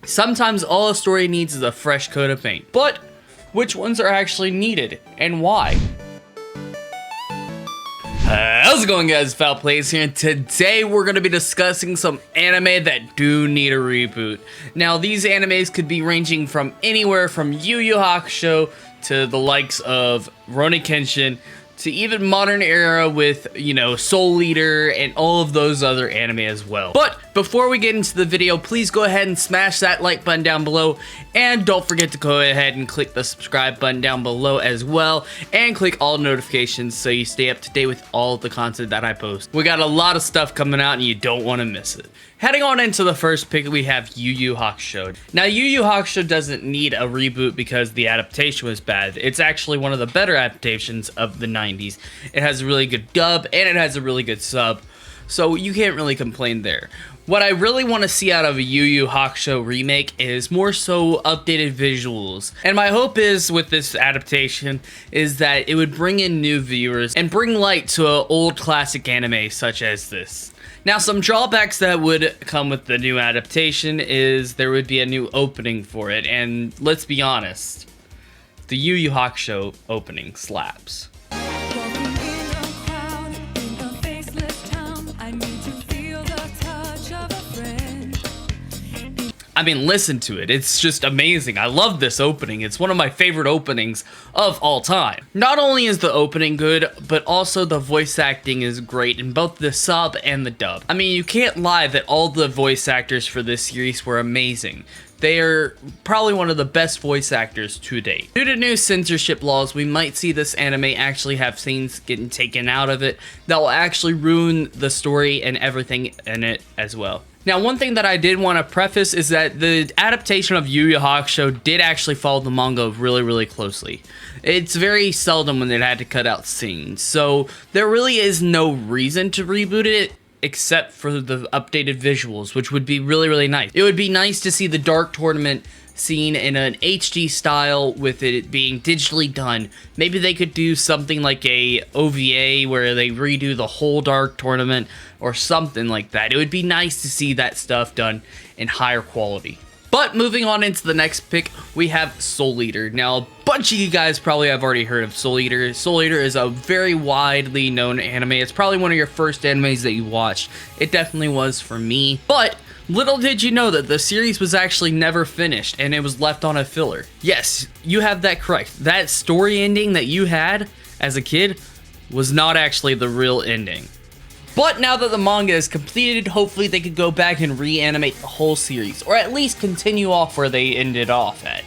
Sometimes all a story needs is a fresh coat of paint. But which ones are actually needed and why? How's it going, guys? Foul Plays here, and today we're going to be discussing some anime that do need a reboot. Now, these animes could be ranging from anywhere from Yu Hakusho to the likes of Rurouni Kenshin, to even modern era with, you know, Soul Eater and all of those other anime as well. But before we get into the video, please go ahead and smash that like button down below, and don't forget to go ahead and click the subscribe button down below as well, and click all notifications so you stay up to date with all the content that I post. We got a lot of stuff coming out and you don't want to miss it. Heading on into the first pick, we have Yu Hakusho. Now, Yu Hakusho doesn't need a reboot because the adaptation was bad. It's actually one of the better adaptations of the 90s. It has a really good dub, and it has a really good sub, so you can't really complain there. What I really want to see out of a Yu Hakusho remake is more so updated visuals. And my hope is with this adaptation is that it would bring in new viewers and bring light to an old classic anime such as this. Now, some drawbacks that would come with the new adaptation is there would be a new opening for it, and let's be honest, the Yu Hakusho opening slaps. I mean, listen to it. It's just amazing. I love this opening. It's one of my favorite openings of all time. Not only is the opening good, but also the voice acting is great in both the sub and the dub. I mean, you can't lie that all the voice actors for this series were amazing. They are probably one of the best voice actors to date. Due to new censorship laws, we might see this anime actually have scenes getting taken out of it that will actually ruin the story and everything in it as well. Now, one thing that I did want to preface is that the adaptation of Yu Hakusho did actually follow the manga really closely. It's very seldom when it had to cut out scenes, so there really is no reason to reboot it except for the updated visuals, which would be really nice. It would be nice to see the Dark Tournament scene in an HD style with it being digitally done. Maybe they could do something like a OVA where they redo the whole Dark Tournament or something like that. It would be nice to see that stuff done in higher quality. But moving on into the next pick, we have Soul Eater. Now, a bunch of you guys probably have already heard of Soul Eater. Soul Eater is a very widely known anime. It's probably one of your first animes that you watched. It definitely was for me. But little did you know that the series was actually never finished and it was left on a filler. Yes, you have that correct. That story ending that you had as a kid was not actually the real ending. But now that the manga is completed, hopefully they could go back and reanimate the whole series, or at least continue off where they ended off at.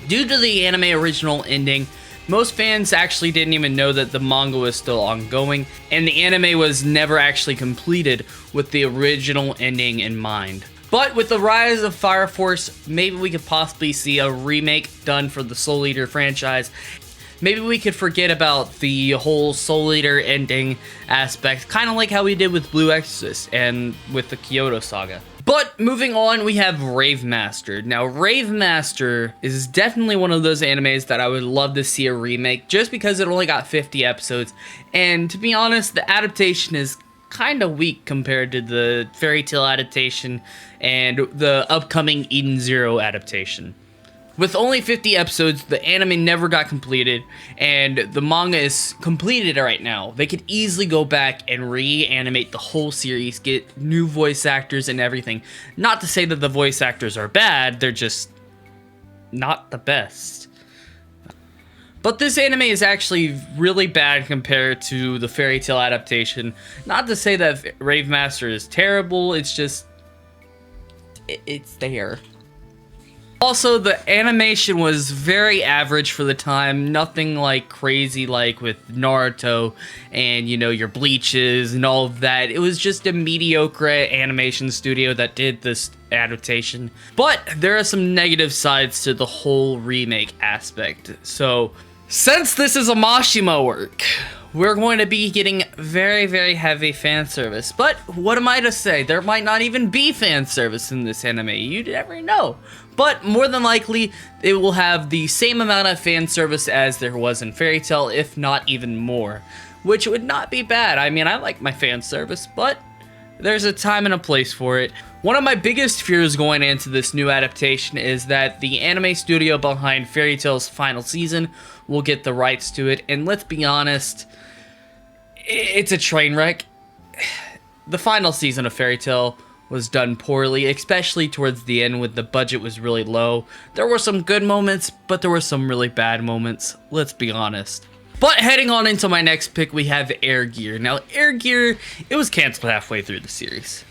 Due to the anime original ending, most fans actually didn't even know that the manga was still ongoing, and the anime was never actually completed with the original ending in mind. But with the rise of Fire Force, maybe we could possibly see a remake done for the Soul Eater franchise. Maybe we could forget about the whole Soul Eater ending aspect, kind of like how we did with Blue Exorcist and with the Kyoto Saga. But moving on, we have Rave Master. Now, Rave Master is definitely one of those animes that I would love to see a remake, just because it only got 50 episodes, and to be honest, the adaptation is kind of weak compared to the Fairy Tail adaptation and the upcoming Eden Zero adaptation. With only 50 episodes, the anime never got completed, and the manga is completed right now. They could easily go back and reanimate the whole series, get new voice actors and everything. Not to say that the voice actors are bad, they're just not the best. But this anime is actually really bad compared to the Fairy Tail adaptation. Not to say that Rave Master is terrible, it's just it's there. Also, the animation was very average for the time, nothing like crazy like with Naruto and, you know, your Bleaches and all of that. It was just a mediocre animation studio that did this adaptation. But there are some negative sides to the whole remake aspect. So, since this is a Mashima work, we're going to be getting very heavy fan service. But what am I to say? There might not even be fan service in this anime. You never know. But more than likely, it will have the same amount of fan service as there was in Fairy Tail, if not even more. Which would not be bad. I mean, I like my fan service, but There's a time and a place for it. One of my biggest fears going into this new adaptation is that the anime studio behind Fairy Tail's final season will get the rights to it, and let's be honest, it's a train wreck. The final season of Fairy Tail was done poorly, especially towards the end when the budget was really low. There were some good moments, but there were some really bad moments, let's be honest. But heading on into my next pick, we have Air Gear. Now, Air Gear, it was canceled halfway through the series.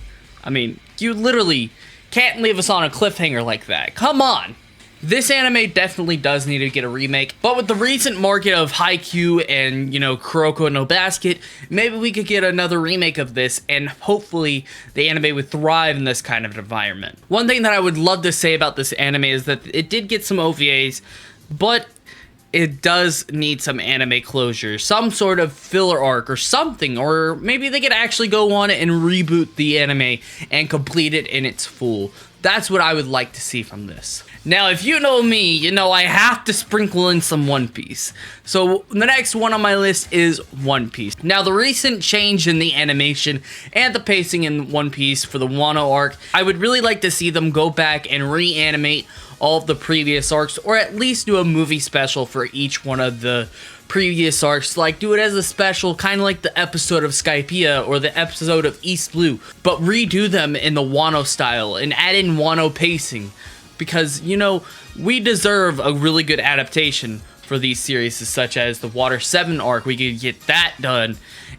I mean, you literally can't leave us on a cliffhanger like that. Come on! This anime definitely does need to get a remake, but with the recent market of Haikyuu and, you know, Kuroko no Basket, maybe we could get another remake of this, and hopefully the anime would thrive in this kind of environment. One thing that I would love to say about this anime is that it did get some OVAs, but it does need some anime closure, some sort of filler arc or something, or maybe they could actually go on and reboot the anime and complete it in its full. That's what I would like to see from this. Now, if you know me, you know I have to sprinkle in some One Piece. So the next one on my list is One Piece. Now, the recent change in the animation and the pacing in One Piece for the Wano arc, I would really like to see them go back and reanimate all of the previous arcs, or at least do a movie special for each one of the previous arcs. Like, do it as a special, kind of like the episode of Skypiea or the episode of East Blue, but redo them in the Wano style and add in Wano pacing. Because, you know, we deserve a really good adaptation for these series, such as the Water 7 arc. We could get that done,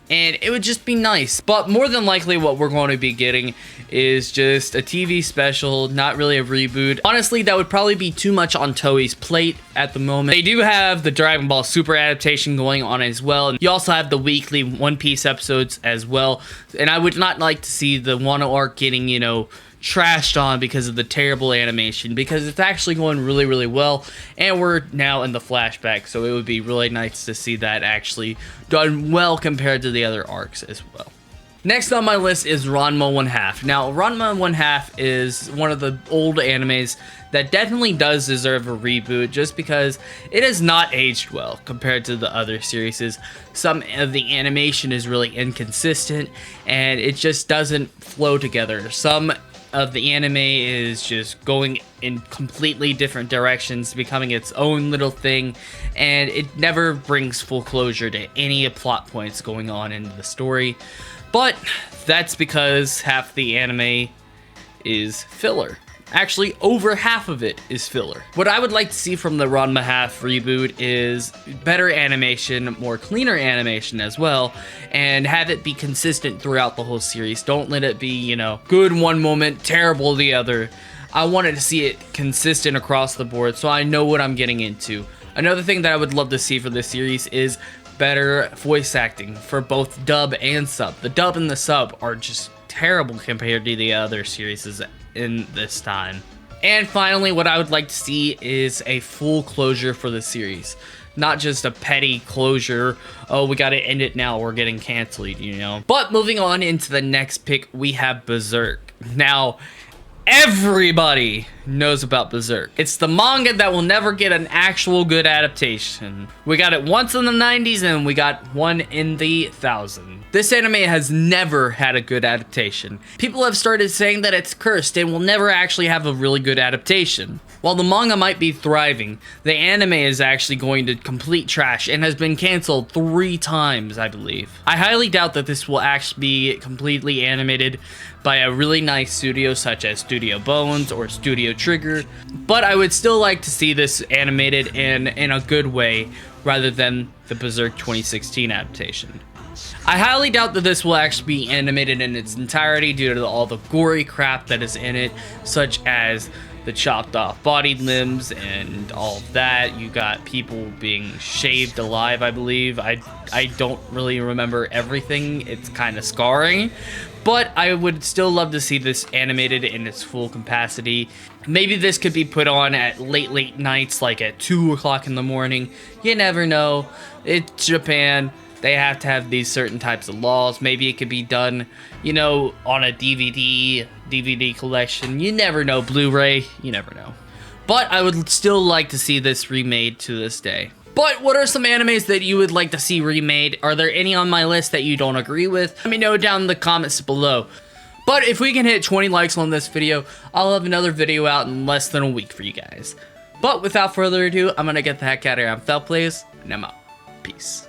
and it would just be nice. But more than likely what we're going to be getting is just a TV special, not really a reboot. Honestly, that would probably be too much on Toei's plate at the moment. They do have the Dragon Ball Super adaptation going on as well. You also have the weekly One Piece episodes as well. And I would not like to see the Wano arc getting, you know, trashed on because of the terrible animation, because it's actually going really, really well, and we're now in the flashback, so it would be really nice to see that actually done well compared to the other arcs as well. Next on my list is Ranma 1/2. Now, Ranma 1/2 is one of the old animes that definitely does deserve a reboot, just because it has not aged well compared to the other series. Some of the animation is really inconsistent, and it just doesn't flow together. Some of the anime is just going in completely different directions, becoming its own little thing, and it never brings full closure to any plot points going on in the story. But that's because half the anime is filler. Actually, over half of it is filler. What I would like to see from the Ranma 1/2 reboot is better animation, more cleaner animation as well, and have it be consistent throughout the whole series. Don't let it be, you know, good one moment, terrible the other. I wanted to see it consistent across the board, so I know what I'm getting into. Another thing that I would love to see for this series is better voice acting for both dub and sub. The dub and the sub are just terrible compared to the other series in this time. And finally, what I would like to see is a full closure for the series. Not just a petty closure, oh, we gotta end it now, we're getting canceled, you know. But moving on into the next pick, we have Berserk. Now, everybody knows about Berserk. It's the manga that will never get an actual good adaptation. We got it once in the 90s and we got one in the 1000s. This anime has never had a good adaptation. People have started saying that it's cursed and will never actually have a really good adaptation. While the manga might be thriving, the anime is actually going to complete trash and has been canceled 3 times, I believe. I highly doubt that this will actually be completely animated by a really nice studio such as Studio Bones or Studio Trigger, but I would still like to see this animated in a good way rather than the Berserk 2016 adaptation. I highly doubt that this will actually be animated in its entirety due to all the gory crap that is in it, such as the chopped off body limbs and all of that. You got people being shaved alive, I believe. I don't really remember everything. It's kind of scarring. But I would still love to see this animated in its full capacity. Maybe this could be put on at late nights, like at 2 o'clock in the morning. You never know. It's Japan. They have to have these certain types of laws. Maybe it could be done, you know, on a DVD collection. You never know. Blu-ray, you never know. But I would still like to see this remade to this day. But what are some animes that you would like to see remade? Are there any on my list that you don't agree with? Let me know down in the comments below. But if we can hit 20 likes on this video, I'll have another video out in less than a week for you guys. But without further ado, I'm gonna get the heck out of here. I'm Felplays, and I'm out. Peace.